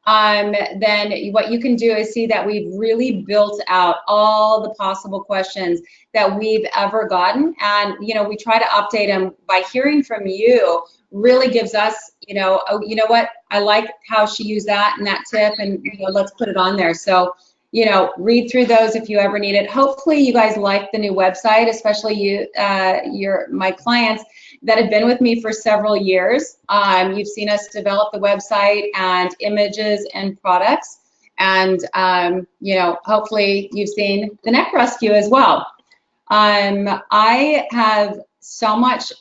then what you can do is see that we've really built out all the possible questions that we've ever gotten. And, you know, we try to update them by hearing from you. Really gives us, you know, oh, you know what, I like how she used that and that tip, and, you know, let's put it on there. So, you know, read through those if you ever need it. Hopefully you guys like the new website, especially you, my clients that have been with me for several years. You've seen us develop the website and images and products. And, you know, hopefully you've seen the neck rescue as well. I have so much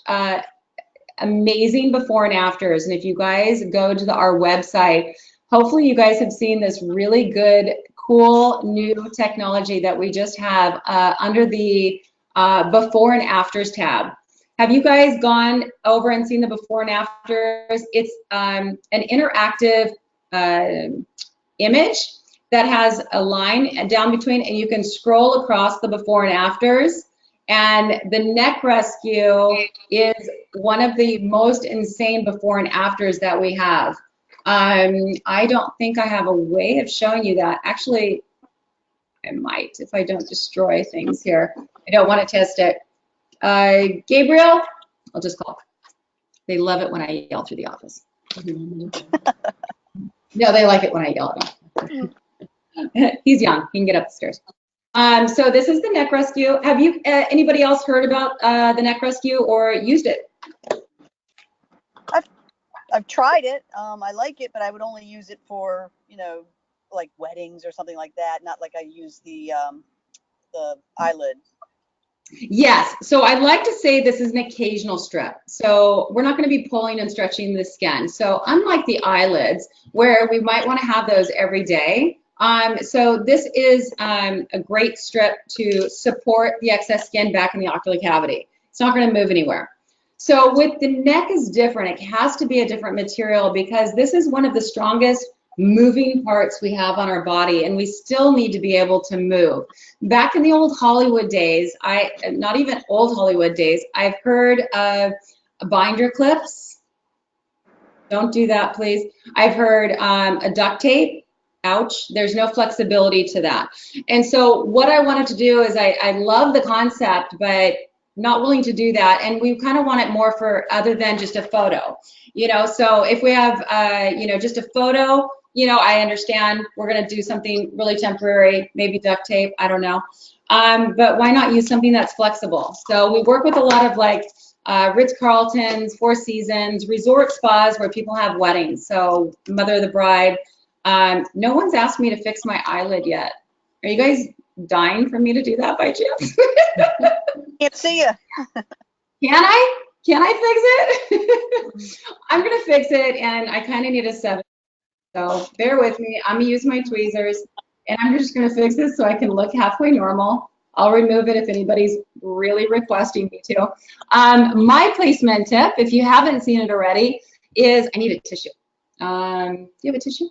amazing before and afters. And if you guys go to our website, hopefully you guys have seen this really good, cool new technology that we just have under the before and afters tab. Have you guys gone over and seen the before and afters? It's an interactive image that has a line down between, and you can scroll across the before and afters. And the neck rescue is one of the most insane before and afters that we have. I don't think I have a way of showing you that. Actually, I might if I don't destroy things here. I don't want to test it. Gabriel, I'll just call. They love it when I yell through the office. No, they like it when I yell at him. He's young. He can get up the stairs. So this is the neck rescue. Have you anybody else heard about the neck rescue or used it? I've tried it. I like it, but I would only use it for, you know, like weddings or something like that. Not like I use the eyelid. Yes. So I like to say this is an occasional strip. So we're not going to be pulling and stretching the skin. So unlike the eyelids, where we might want to have those every day. So this is a great strip to support the excess skin back in the ocular cavity. It's not going to move anywhere. So with the neck is different. It has to be a different material because this is one of the strongest moving parts we have on our body, and we still need to be able to move. Back in the old Hollywood days, not even old Hollywood days, I've heard of binder clips. Don't do that, please. I've heard a duct tape. Ouch, there's no flexibility to that. And so what I wanted to do is I love the concept, but not willing to do that. And we kind of want it more for other than just a photo, so if we have, just a photo, I understand we're going to do something really temporary, maybe duct tape, I don't know. But why not use something that's flexible? So we work with a lot of like Ritz-Carltons, Four Seasons, resort spas where people have weddings. So mother of the bride. No one's asked me to fix my eyelid yet. Are you guys dying for me to do that by chance? Can't see you. Can I? Can I fix it? I'm gonna fix it, and I kind of need a 7. So bear with me. I'm gonna use my tweezers, and I'm just gonna fix this so I can look halfway normal. I'll remove it if anybody's really requesting me to. My placement tip, if you haven't seen it already, is I need a tissue. Do you have a tissue?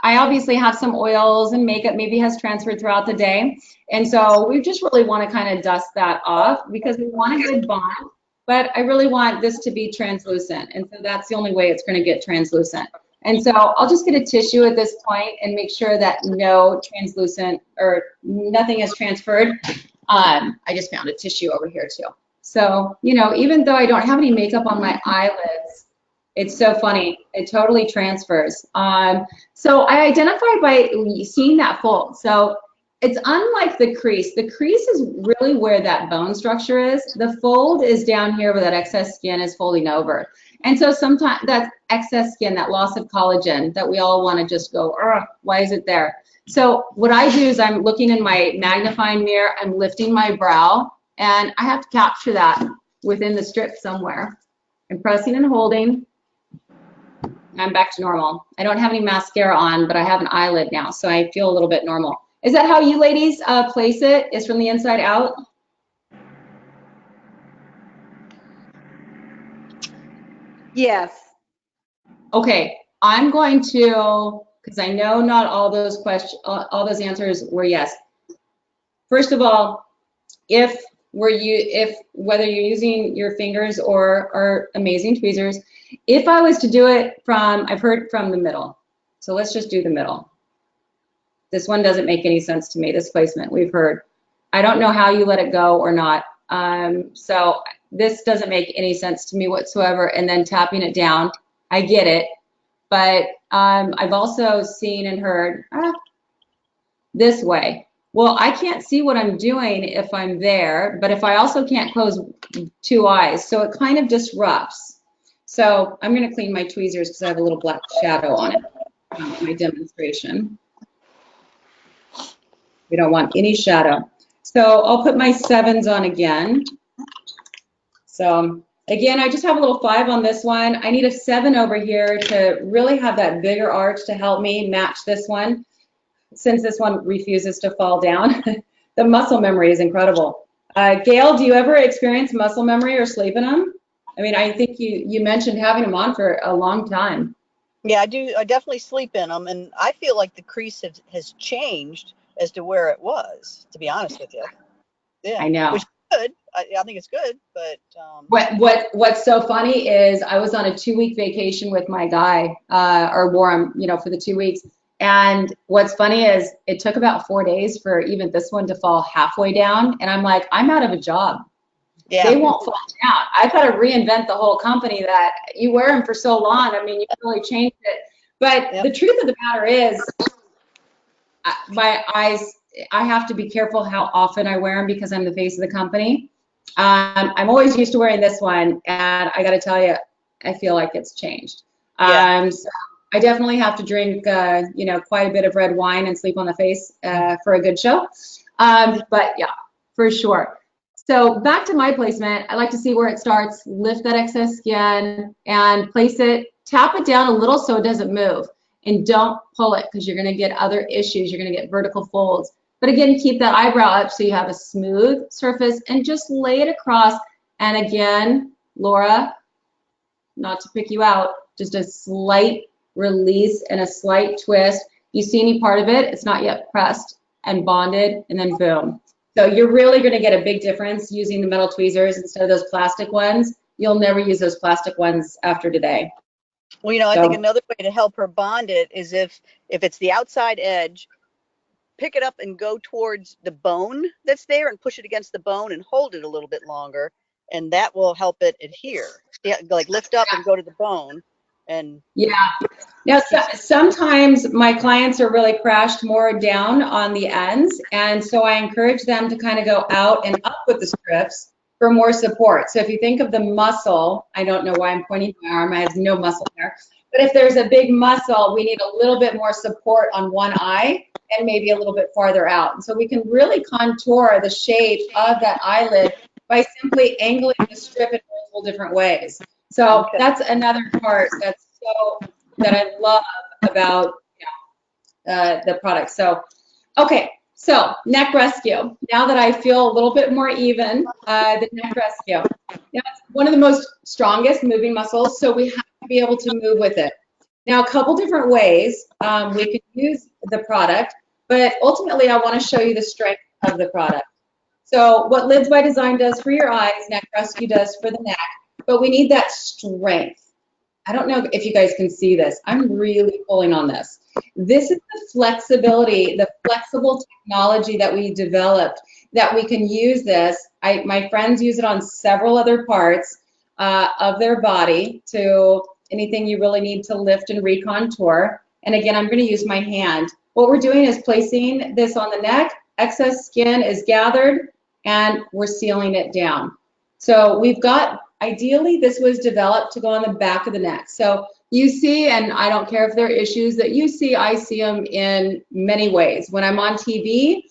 I obviously have some oils and makeup maybe has transferred throughout the day. And so we just really want to kind of dust that off because we want a good bond, but I really want this to be translucent. And so that's the only way it's going to get translucent. And so I'll just get a tissue at this point and make sure that no translucent or nothing has transferred. I just found a tissue over here too. So, even though I don't have any makeup on my eyelids, it's so funny. It totally transfers. So I identified by seeing that fold. So it's unlike the crease. The crease is really where that bone structure is. The fold is down here where that excess skin is folding over. And so sometimes that excess skin, that loss of collagen that we all want to just go, why is it there? So what I do is I'm looking in my magnifying mirror, I'm lifting my brow, and I have to capture that within the strip somewhere. I'm pressing and holding. I'm back to normal. I don't have any mascara on, but I have an eyelid now, so I feel a little bit normal. Is that how you ladies place it? Is from the inside out? Yes. Okay, I'm going to, because I know not all those questions, all those answers were yes. First of all, whether you're using your fingers or our amazing tweezers, if I was to do it from, I've heard from the middle. So let's just do the middle. This one doesn't make any sense to me, this placement, we've heard. I don't know how you let it go or not. So this doesn't make any sense to me whatsoever. And then tapping it down, I get it. But I've also seen and heard this way. Well, I can't see what I'm doing if I'm there, but if I also can't close 2 eyes, so it kind of disrupts. So I'm going to clean my tweezers because I have a little black shadow on it, my demonstration. We don't want any shadow. So I'll put my 7s on again. So again, I just have a little 5 on this one. I need a 7 over here to really have that bigger arch to help me match this one. Since this one refuses to fall down, the muscle memory is incredible. Gail, do you ever experience muscle memory or sleep in them? I mean, I think you mentioned having them on for a long time. Yeah, I do. I definitely sleep in them, and I feel like the crease has changed as to where it was, to be honest with you. Yeah, I know. which is good. I think it's good, but what's so funny is I was on a 2-week vacation with my guy, or wore him, for the 2 weeks. And what's funny is it took about 4 days for even this one to fall halfway down. And I'm like, I'm out of a job. Yeah. They won't fall down. I've got to reinvent the whole company that you wear them for so long. I mean, you really changed it. But the truth of the matter is, my eyes, I have to be careful how often I wear them because I'm the face of the company. I'm always used to wearing this one. And I got to tell you, I feel like it's changed. Yeah. So I definitely have to drink, quite a bit of red wine and sleep on the face for a good show. But yeah, for sure. So back to my placement, I like to see where it starts, lift that excess skin and place it, tap it down a little so it doesn't move. And don't pull it because you're going to get other issues. You're going to get vertical folds. But again, keep that eyebrow up so you have a smooth surface and just lay it across. And again, Laura, not to pick you out, just a slight release, and a slight twist. You see any part of it, it's not yet pressed and bonded, and then boom. So you're really going to get a big difference using the metal tweezers instead of those plastic ones. You'll never use those plastic ones after today. Well, you know, I So- think another way to help her bond it is if it's the outside edge, pick it up and go towards the bone that's there and push it against the bone and hold it a little bit longer, and that will help it adhere. Yeah, like lift up and go to the bone. And yeah. Now, sometimes my clients are really crashed more down on the ends, and so I encourage them to kind of go out and up with the strips for more support. So if you think of the muscle, I don't know why I'm pointing my arm, I have no muscle there, but if there's a big muscle, we need a little bit more support on one eye and maybe a little bit farther out. And so we can really contour the shape of that eyelid by simply angling the strip in multiple different ways. So Okay. that's another part that I love about the product. So, okay, so neck rescue. Now that I feel a little bit more even, the neck rescue. Now, it's one of the most strongest moving muscles, so we have to be able to move with it. Now, a couple different ways we can use the product, but ultimately I want to show you the strength of the product. So what Lids by Design does for your eyes, Neck Rescue does for the neck, but we need that strength. I don't know if you guys can see this. I'm really pulling on this. This is the flexibility, the flexible technology that we developed that we can use this. My friends use it on several other parts of their body to anything you really need to lift and recontour. And again, I'm going to use my hand. What we're doing is placing this on the neck. Excess skin is gathered and we're sealing it down. So we've got, ideally, this was developed to go on the back of the neck. So you see, and I don't care if there are issues that you see, I see them in many ways. When I'm on TV,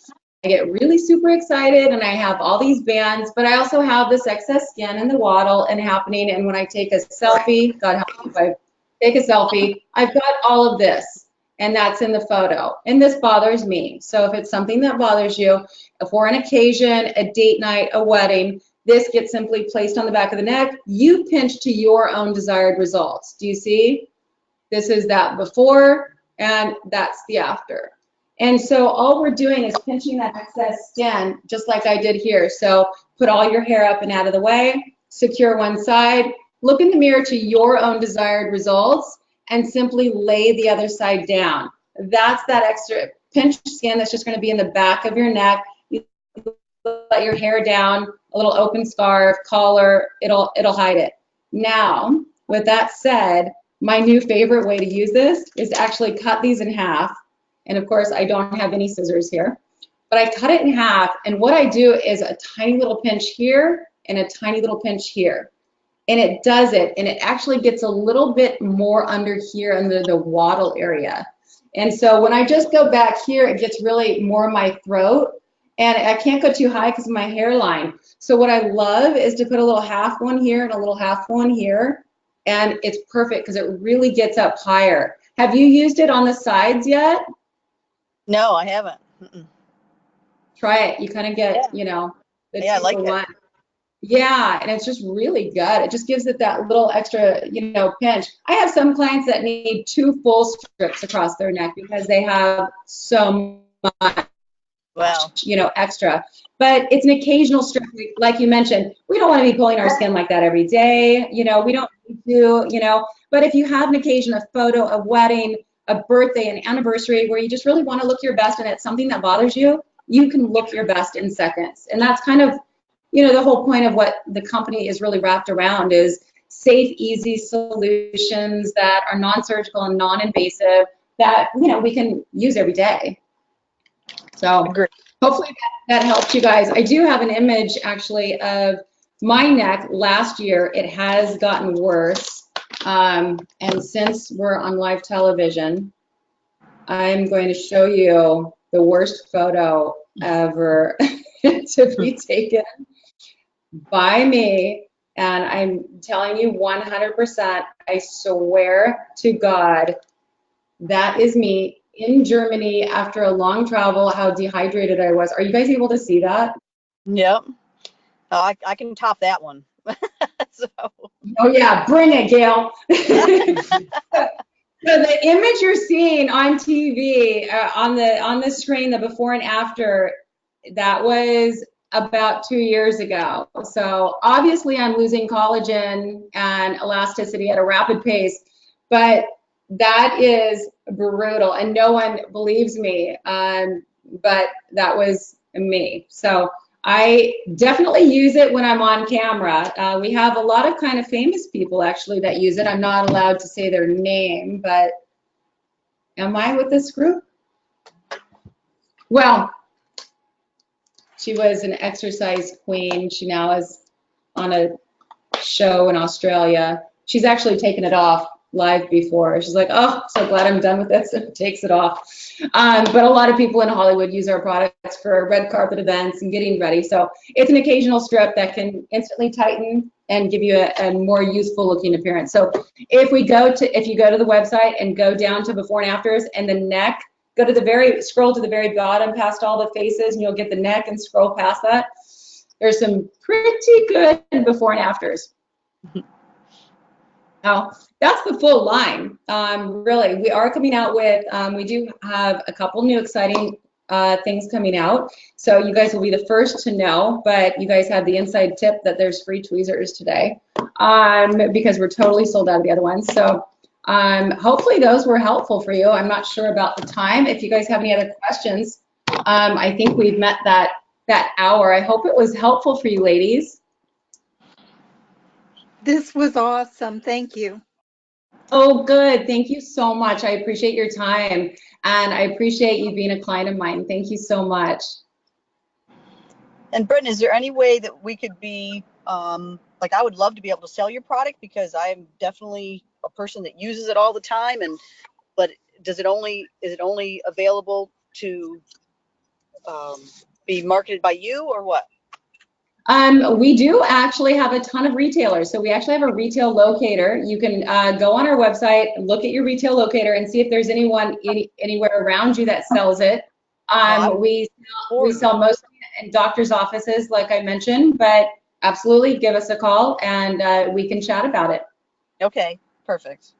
I get really super excited and I have all these bands, but I also have this excess skin and the waddle and happening. And when I take a selfie, God help me if I take a selfie, I've got all of this. And that's in the photo. And this bothers me. So if it's something that bothers you, for an occasion, a date night, a wedding, this gets simply placed on the back of the neck. You pinch to your own desired results. Do you see? This is that before, and that's the after. And so all we're doing is pinching that excess skin, just like I did here. So put all your hair up and out of the way, secure one side, look in the mirror to your own desired results, and simply lay the other side down. That's that extra pinch skin that's just going to be in the back of your neck. You let your hair down, a little open scarf, collar, it'll hide it. Now, with that said, my new favorite way to use this is to actually cut these in half. And of course, I don't have any scissors here, but I cut it in half. And what I do is a tiny little pinch here and a tiny little pinch here. And it does it, and it actually gets a little bit more under here under the waddle area. And so when I just go back here, it gets really more in my throat, and I can't go too high because of my hairline. So what I love is to put a little half one here and a little half one here, and it's perfect because it really gets up higher. Have you used it on the sides yet? no, I haven't. Try it. You kind of get, Yeah. you know, the Yeah, I 2 like for it. 1. Yeah, and it's just really good. It just gives it that little extra, you know, pinch. I have some clients that need 2 full strips across their neck because they have so much, Wow. you know, extra. But it's an occasional strip, like you mentioned. We don't want to be pulling our skin like that every day. You know, we don't need to, you know. But if you have an occasion, a photo, a wedding, a birthday, an anniversary, where you just really want to look your best and it's something that bothers you, you can look your best in seconds. And that's kind of, you know, the whole point of what the company is really wrapped around is safe, easy solutions that are non-surgical and non-invasive that, you know, we can use every day. So Agree. hopefully that helped you guys. I do have an image actually of my neck last year. It has gotten worse. And since we're on live television, I'm going to show you the worst photo ever to be taken by me, and I'm telling you 100%, I swear to God, that is me in Germany after a long travel, how dehydrated I was. Are you guys able to see that? Yep. Oh, I can top that one. So Oh yeah, bring it, Gail. So the image you're seeing on TV, on the screen, the before and after, that was about 2 years ago. So obviously I'm losing collagen and elasticity at a rapid pace, but that is brutal and no one believes me. But that was me. So I definitely use it when I'm on camera. We have a lot of kind of famous people actually that use it. I'm not allowed to say their name, but am I with this group? Well, she was an exercise queen. She now is on a show in Australia. She's actually taken it off live before. She's like, oh, so glad I'm done with this, and takes it off. But a lot of people in Hollywood use our products for red carpet events and getting ready. So it's an occasional strip that can instantly tighten and give you a more youthful looking appearance. So if you go to the website and go down to before and afters and the neck, scroll to the very bottom past all the faces and you'll get the neck and scroll past that. There's some pretty good before and afters. Now, that's the full line. Really, we are coming out with, we do have a couple new exciting things coming out. So you guys will be the first to know, but you guys have the inside tip that there's free tweezers today because we're totally sold out of the other ones. So hopefully those were helpful for you. I'm not sure about the time. If you guys have any other questions, I think we've met that hour. I hope it was helpful for you ladies. This was awesome. Thank you. Oh, good. Thank you so much. I appreciate your time and I appreciate you being a client of mine. Thank you so much. And Britain, is there any way that we could be, like, I would love to be able to sell your product because I'm definitely a person that uses it all the time. But is it only available to be marketed by you or what? We do actually have a ton of retailers. So we actually have a retail locator. You can go on our website, look at your retail locator and see if there's anyone anywhere around you that sells it. We sell mostly in doctor's offices, like I mentioned, but absolutely give us a call and we can chat about it. Okay, perfect.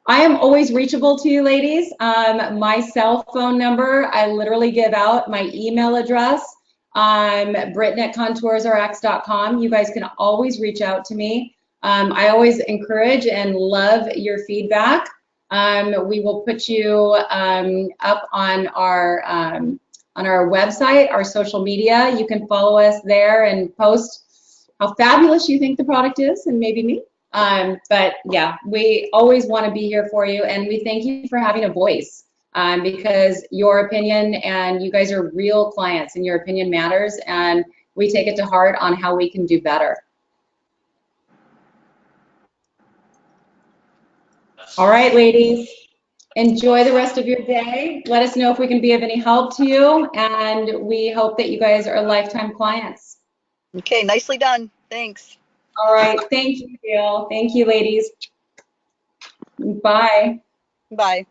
I am always reachable to you ladies. My cell phone number, I literally give out my email address. Britain@contoursrx.com. You guys can always reach out to me. I always encourage and love your feedback. We will put you up on our website, our social media. You can follow us there and post how fabulous you think the product is and maybe me. But yeah, we always want to be here for you and we thank you for having a voice. Because your opinion and you guys are real clients and your opinion matters and we take it to heart on how we can do better. All right, ladies, enjoy the rest of your day. Let us know if we can be of any help to you and we hope that you guys are lifetime clients. Okay, nicely done. Thanks. All right, thank you, Gail. Thank you, ladies. Bye. Bye.